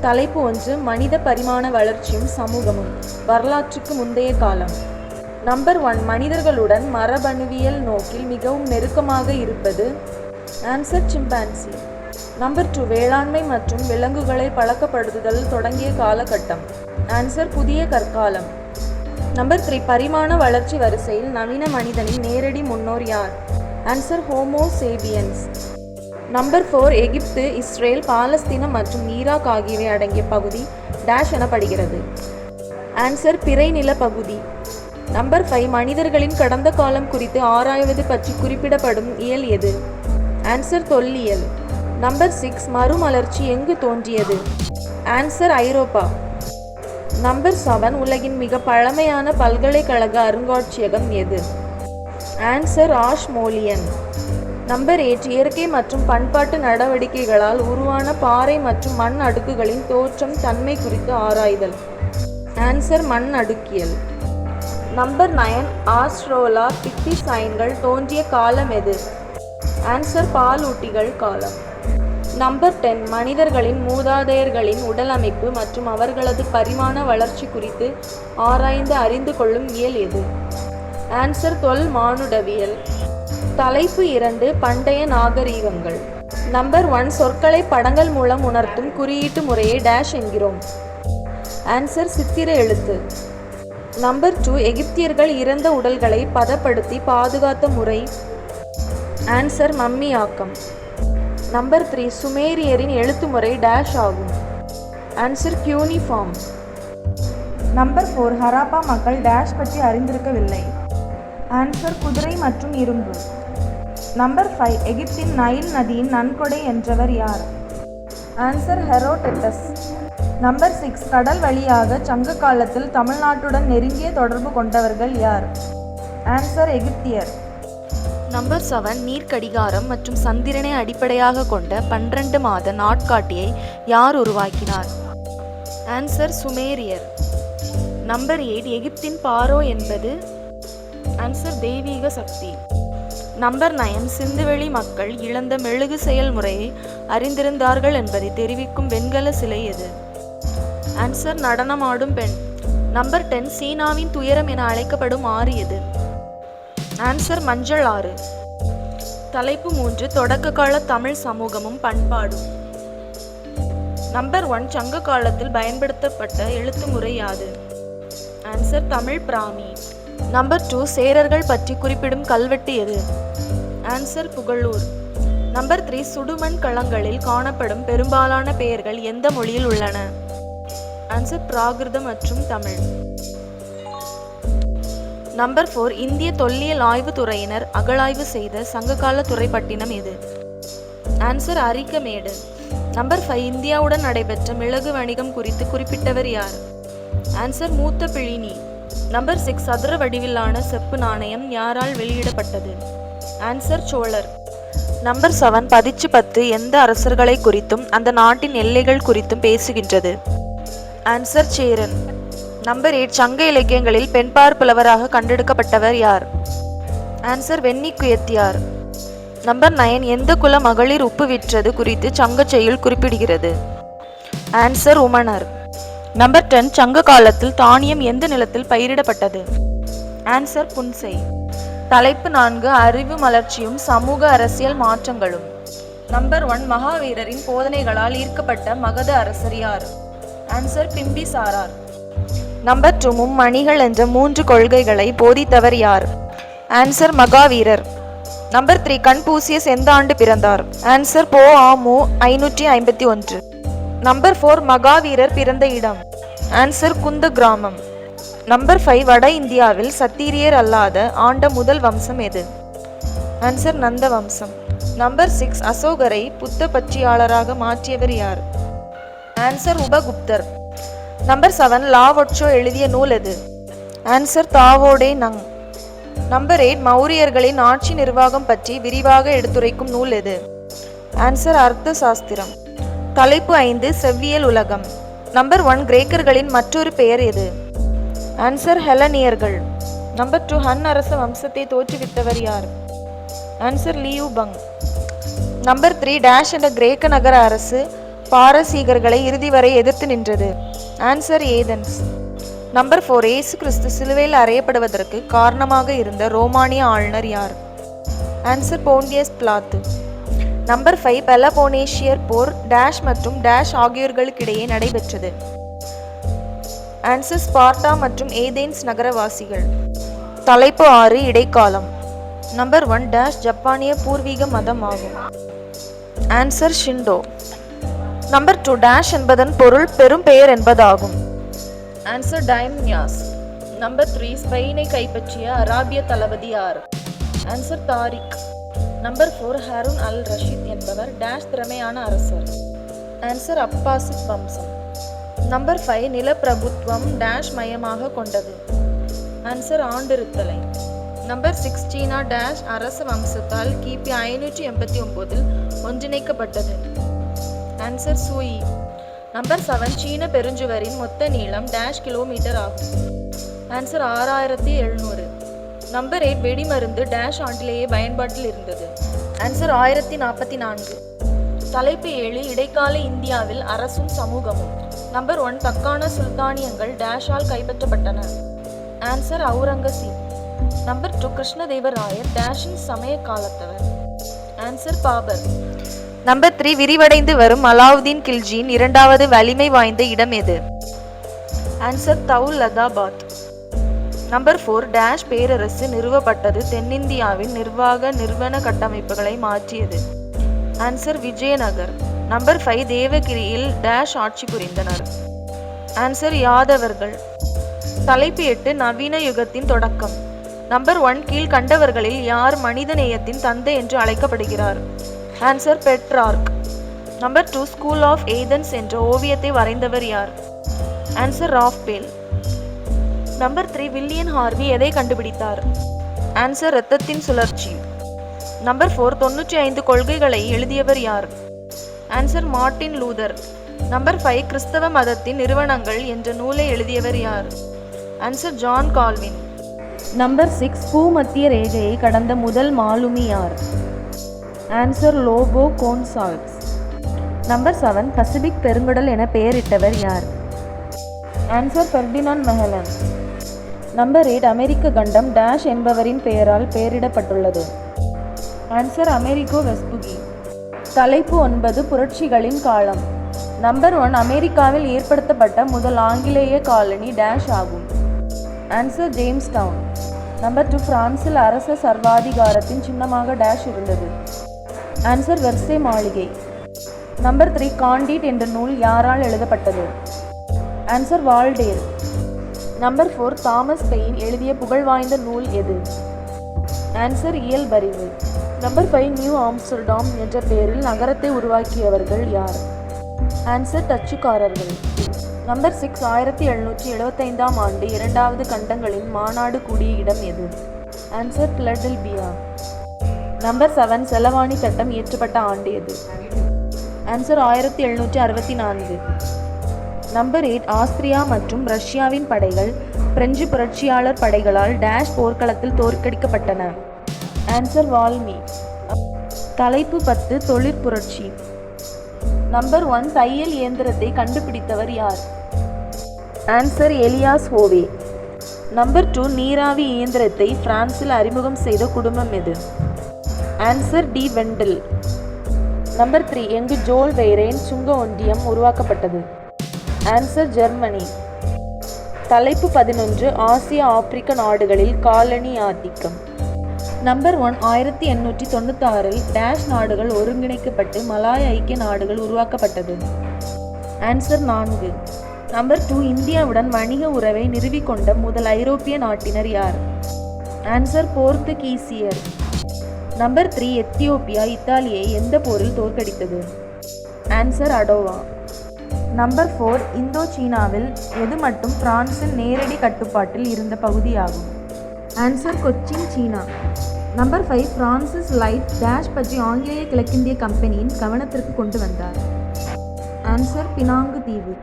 தலைப்பு 1 மனித பரிமாண வளர்ச்சியும் சமூகமும் வரலாற்றுக்கு முந்தைய காலம். நம்பர் 1 மனிதர்களுடன் மரபணுவியல் நோக்கில் மிகவும் நெருக்கமாக இருப்பது. Answer chimpanzee. நம்பர் 2 வேளாண்மை மற்றும் விலங்குகளை பழக்கப்படுத்துதல் தொடங்கிய காலகட்டம். ஆன்சர் புதிய கற்காலம். நம்பர் 3 பரிமாண வளர்ச்சி வரிசையில் நவீன மனிதனின் நேரடி முன்னோர் யார்? Answer homo sapiens. நம்பர் 4 எகிப்து, இஸ்ரேல், பாலஸ்தீனம் மற்றும் ஈராக் ஆகியவை அடங்கிய பகுதி டேஷ் எனப்படுகிறது. ஆன்சர் பிறை நில பகுதி. நம்பர் 5 மனிதர்களின் கடந்த காலம் குறித்து ஆராய்வது பற்றி குறிப்பிடப்படும் இயல் எது? ஆன்சர் தொல்லியல். நம்பர் 6 மறுமலர்ச்சி எங்கு தோன்றியது? ஆன்சர் ஐரோப்பா. நம்பர் 7 உலகின் மிக பழமையான பல்கலைக்கழக அருங்காட்சியகம் எது? ஆன்சர் ஆஷ்மோலியன். நம்பர் 8 இயற்கை மற்றும் பண்பாட்டு நடவடிக்கைகளால் உருவான பாறை மற்றும் மண் அடுக்குகளின் தோற்றம் தன்மை குறித்து ஆராய்தல். ஆன்சர் மண் அடுக்கியல். நம்பர் 9 ஆஸ்ட்ரோலா பித்திசைன்கள் தோன்றிய காலம் எது? ஆன்சர் பாலூட்டிகள் காலம். நம்பர் 10 மனிதர்களின் மூதாதையர்களின் உடல் அமைப்பு மற்றும் அவர்களது பரிமாண வளர்ச்சி குறித்து ஆராய்ந்து அறிந்து கொள்ளும் இயல் எது? ஆன்சர் தொல் மானுடவியல். தலைப்பு 2 பண்டைய நாகரீகங்கள். நம்பர் 1 சொற்களை படங்கள் மூலம் உணர்த்தும் குறியீட்டு முறையை டேஷ் என்கிறோம். ஆன்சர் சித்திர எழுத்து. நம்பர் 2 எகிப்தியர்கள் இறந்த உடல்களை பதப்படுத்தி பாதுகாத்த முறை. ஆன்சர் மம்மியாக்கம். நம்பர் 3 சுமேரியரின் எழுத்து முறை டேஷ் ஆகும். Answer cuneiform. நம்பர் 4 ஹராப்பா மக்கள் டேஷ் பற்றி அறிந்திருக்கவில்லை. ஆன்சர் குதிரை மற்றும் இரும்பு. நம்பர் 5 எகிப்தின் நைல் நதியின் நன்கொடை என்றவர் யார்? ஆன்சர் ஹெரோடெட்டஸ். நம்பர் 6 கடல் வழியாக சங்க காலத்தில் தமிழ்நாட்டுடன் நெருங்கிய தொடர்பு கொண்டவர்கள் யார்? ஆன்சர் எகிப்தியர். நம்பர் 7 நீர்க்கடிகாரம் மற்றும் சந்திரனை அடிப்படையாக கொண்ட 12 மாத நாட்காட்டியை யார் உருவாக்கினார்? ஆன்சர் சுமேரியர். நம்பர் 8 எகிப்தின் பாரோ என்பது? ஆன்சர் தெய்வீக சக்தி. நம்பர் 9 சிந்துவெளி மக்கள் இழந்த மெழுகு செயல்முறையை அறிந்திருந்தார்கள் என்பதை தெரிவிக்கும் வெண்கல சிலை எது? ஆன்சர் நடனமாடும் பெண். நம்பர் 10 சீனாவின் துயரம் என அழைக்கப்படும் ஆறு எது? ஆன்சர் மஞ்சள் ஆறு. தலைப்பு 3 தொடக்க கால தமிழ் சமூகமும் பண்பாடும். நம்பர் 1 சங்க காலத்தில் பயன்படுத்தப்பட்ட எழுத்து முறை யாது? ஆன்சர் தமிழ் பிராமி. நம்பர் 2 சேரர்கள் பற்றி குறிப்பிடும் கல்வெட்டு எது? ஆன்சர் புகழூர். நம்பர் 3 சுடுமண் களங்களில் காணப்படும் பெரும்பாலான பெயர்கள் எந்த மொழியில் உள்ளன? ஆன்சர் பிராகிருத மற்றும் தமிழ். நம்பர் 4 இந்திய தொல்லியல் ஆய்வு துறையினர் அகழாய்வு செய்த சங்ககால துறைப்பட்டினம் எது? ஆன்சர் அரிக்கமேடு. நம்பர் 5 இந்தியாவுடன் நடைபெற்ற மிளகு வணிகம் குறித்து குறிப்பிட்டவர் யார்? ஆன்சர் மூத்த பிளினி. நம்பர் 6 சதுர வடிவிலான செப்பு நாணயம் யாரால் வெளியிடப்பட்டது? ஆன்சர் சோழர். நம்பர் 7 பதிச்சு 10 எந்த அரசர்களை குறித்தும் அந்த நாட்டின் எல்லைகள் குறித்தும் பேசுகின்றது? ஆன்சர் சேரன். நம்பர் 8 சங்க இலக்கியங்களில் பெண்பார் புலவராக கண்டெடுக்கப்பட்டவர் யார்? ஆன்சர் வெண்ணிக்குயத்தியார். நம்பர் 9 எந்த குல மகளிர் உப்பு விற்றது குறித்து சங்க செய்யுள் குறிப்பிடுகிறது? ஆன்சர் உமனர். நம்பர் 10 சங்க காலத்தில் தானியம் எந்த நிலத்தில் பயிரிடப்பட்டது? ஆன்சர் புன்சை. தலைப்பு 4 அறிவு மலர்ச்சியும் சமூக அரசியல் மாற்றங்களும். நம்பர் 1 மகாவீரரின் போதனைகளால் ஈர்க்கப்பட்ட மகத அரசர் யார்? ஆன்சர் பிம்பிசாரார். நம்பர் 2 மும்மணிகள் என்ற 3 கொள்கைகளை போதித்தவர் யார்? ஆன்சர் மகாவீரர். நம்பர் 3 கன்பூசியஸ் எந்த ஆண்டு பிறந்தார்? ஆன்சர் போ ஆமு 551. நம்பர் 4 மகாவீரர் பிறந்த இடம்? ஆன்சர் குந்த கிராமம். நம்பர் 5 வட இந்தியாவில் சத்திரியர் அல்லாத ஆண்ட முதல் வம்சம் எது? ஆன்சர் நந்த வம்சம். நம்பர் 6 அசோகரை புத்த பற்றியாளராக மாற்றியவர் யார்? ஆன்சர் உபகுப்தர். நம்பர் 7 லாவொட்சோ எழுதிய நூல் எது? ஆன்சர் தாவோடே நங். நம்பர் 8 மௌரியர்களின் ஆட்சி நிர்வாகம் பற்றி விரிவாக எடுத்துரைக்கும் நூல் எது? ஆன்சர் அர்த்த சாஸ்திரம். தலைப்பு 5 செவ்வியல் உலகம். நம்பர் 1 கிரேக்கர்களின் மற்றொரு பெயர் எது? ஆன்சர் ஹெலனியர்கள். நம்பர் 2 ஹன் அரச வம்சத்தை தோற்றுவித்தவர் யார்? ஆன்சர் லியூபங். நம்பர் 3 டேஷ் என்ற கிரேக்க நகர அரசு பாரசீகர்களை இறுதி வரை எதிர்த்து நின்றது? Answer Athens. நம்பர் 4 இயேசு கிறிஸ்து சிலுவையில் அறையப்படுவதற்கு காரணமாக இருந்த ரோமானிய ஆளுநர் யார்? ஆன்சர் போண்டியஸ் பிலாத்து. நம்பர் 5 பெலபோனேஷியர் போர் டேஷ் மற்றும் டேஷ் ஆகியோர்களுக்கிடையே நடைபெற்றது? ஆன்சர் ஸ்பார்ட்டா மற்றும் ஏதென்ஸ் நகரவாசிகள். தலைப்பு 6 இடைக்காலம். நம்பர் 1 டேஷ் ஜப்பானிய பூர்வீக மதம் ஆகும்? ஆன்சர் ஷிண்டோ. நம்பர் 2 டேஷ் என்பதன் பொருள் பெரும் பெயர் என்பதாகும்? ஆன்சர் டைம்யாஸ். நம்பர் 3 ஸ்பெயினை கைப்பற்றிய அராபிய தளபதி யார்? ஆன்சர் தாரிக். நம்பர் 4 ஹாரூன் அல் ரஷீத் என்பவர் டேஷ் திறமையான அரசர்? ஆன்சர் அப்பாசித் வம்சம். நம்பர் 5 நிலப்பிரபுத்துவம் டேஷ் மையமாக கொண்டது? ஆன்சர் ஆண்டிருத்தலை. நம்பர் 6 சீனா டேஷ் அரச வம்சத்தால் கிபி 589 ஒன்றிணைக்கப்பட்டது? Answer chewy. நம்பர் 7 சீன பெருஞ்சுவரின் மொத்த நீளம் டேஷ் கிலோமீட்டர் ஆகும்? ஆன்சர் 6700. நம்பர் 8 வெடிமருந்து டேஷ் ஆண்டிலேயே பயன்பாட்டில் இருந்தது? ஆன்சர் 1044. தலைப்பு 7 இடைக்கால இந்தியாவில் அரசும் சமூகமும். நம்பர் 1 தக்கான சுல்தானியங்கள் டேஷால் கைப்பற்றப்பட்டன? ஆன்சர் அவுரங்கசீப். நம்பர் 2 கிருஷ்ணதேவராயர் டேஷின் சமய காலத்தவர்? ஆன்சர் பாபர். நம்பர் 3 விரிவடைந்து வரும் அலாவுதீன் கில்ஜியின் இரண்டாவது வலிமை வாய்ந்த இடம் எது? ஆன்சர் தௌலதாபாத். நம்பர் 4 டேஷ் பேரரசு நிறுவப்பட்டது தென்னிந்தியாவின் நிர்வன கட்டமைப்புகளை மாற்றியது? ஆன்சர் விஜயநகர். நம்பர் 5 தேவகிரியில் டேஷ் ஆட்சி புரிந்தனர்? ஆன்சர் யாதவர்கள். தலைப்பு 8 நவீன யுகத்தின் தொடக்கம். நம்பர் 1 கீழ்கண்டவர்களில் யார் மனித நேயத்தின் தந்தை என்று அழைக்கப்படுகிறார்? Answer Petrarch. Number 2 school of Athens என்ற ஓவியத்தை வரைந்தவர் யார்? Answer Raphael. Number 3 William Harvey எதை கண்டுபிடித்தார்? ஆன்சர் இரத்தத்தின் சுழற்சி. நம்பர் 4 95 கொள்கைகளை எழுதியவர் யார்? Answer Martin Luther. நம்பர் 5 கிறிஸ்தவ மதத்தின் நிறுவனங்கள் என்ற நூலை எழுதியவர் யார்? Answer John Calvin. நம்பர் 6 பூமத்திய ரேகையை கடந்த முதல் மாலுமி யார்? Answer Lopo Goncalves. Number 7 Pacific பெருங்கடல் என பெயரிட்டவர் யார்? Answer Ferdinand Magellan. நம்பர் 8 அமெரிக்க கண்டம் டேஷ் என்பவரின் பெயரால் பெயரிடப்பட்டுள்ளது? Answer Amerigo Vespucci. தலைப்பு 9 புரட்சிகளின் காலம். நம்பர் 1 அமெரிக்காவில் ஏற்படுத்தப்பட்ட முதல் ஆங்கிலேய காலனி டேஷ் ஆகும்? Answer Jamestown. நம்பர் 2 பிரான்சில் அரச சர்வாதிகாரத்தின் சின்னமாக டேஷ் இருந்தது? ஆன்சர் வெர்சே மாளிகை. நம்பர் 3 காண்டீட் என்ற நூல் யாரால் எழுதப்பட்டது? Answer Voltaire. Number 4 Thomas pain எழுதிய புகழ்வாய்ந்த நூல் எது? ஆன்சர் இயல்பறிவு. நம்பர் 5 நியூ ஆம்ஸ்டர்டாம் என்ற பெயரில் நகரத்தை உருவாக்கியவர்கள் யார்? ஆன்சர் டச்சுக்காரர்கள். நம்பர் 6 1775ஆம் ஆண்டு இரண்டாவது கண்டங்களின் மாநாடு கூடிய இடம் எது? Answer Philadelphia. நம்பர் 7 செலவாணி சட்டம் இயற்றப்பட்ட ஆண்டு எது? ஆன்சர் 1764. நம்பர் 8 ஆஸ்திரியா மற்றும் ரஷ்யாவின் படைகள் பிரெஞ்சு புரட்சியாளர் படைகளால் டேஷ் போர்க்களத்தில் தோற்கடிக்கப்பட்டன? ஆன்சர் வால்மி. தலைப்பு 10 தொழிற்புரட்சி. நம்பர் 1 தையல் இயந்திரத்தை கண்டுபிடித்தவர் யார்? Answer Elias ஹோவே. நம்பர் 2 நீராவி இயந்திரத்தை பிரான்சில் அறிமுகம் செய்த குடும்பம் எது? Answer D Wendell. நம்பர் 3 எங்கு ஜோல் வெய்ரேன் சுங்க ஒன்றியம் உருவாக்கப்பட்டது? Answer Germany. தலைப்பு 11 ஆசிய ஆப்பிரிக்க நாடுகளில் காலனி ஆதிக்கம். நம்பர் 1 1896 டேஷ் நாடுகள் ஒருங்கிணைக்கப்பட்டு மலாய் ஐக்கிய நாடுகள் உருவாக்கப்பட்டது? ஆன்சர் 4. நம்பர் 2 இந்தியாவுடன் வணிக உறவை நிறுவிக்கொண்ட முதல் ஐரோப்பிய நாட்டினர் யார்? ஆன்சர் போர்த்துகீசியர். நம்பர் 3 எத்தியோப்பியா இத்தாலியை எந்த போரில் தோற்கடித்தது? ஆன்சர் அடோவா. நம்பர் 4 இந்தோ சீனாவில் எது மட்டும் பிரான்சின் நேரடி கட்டுப்பாட்டில் இருந்த பகுதியாகும்? ஆன்சர் கொச்சின் சீனா. நம்பர் 5 பிரான்சிஸ் லைட் டேஷ் பற்றி ஆங்கிலேய கிழக்கிந்திய கம்பெனியின் கவனத்திற்கு கொண்டு வந்தார்? ஆன்சர் பினாங்கு தீவு.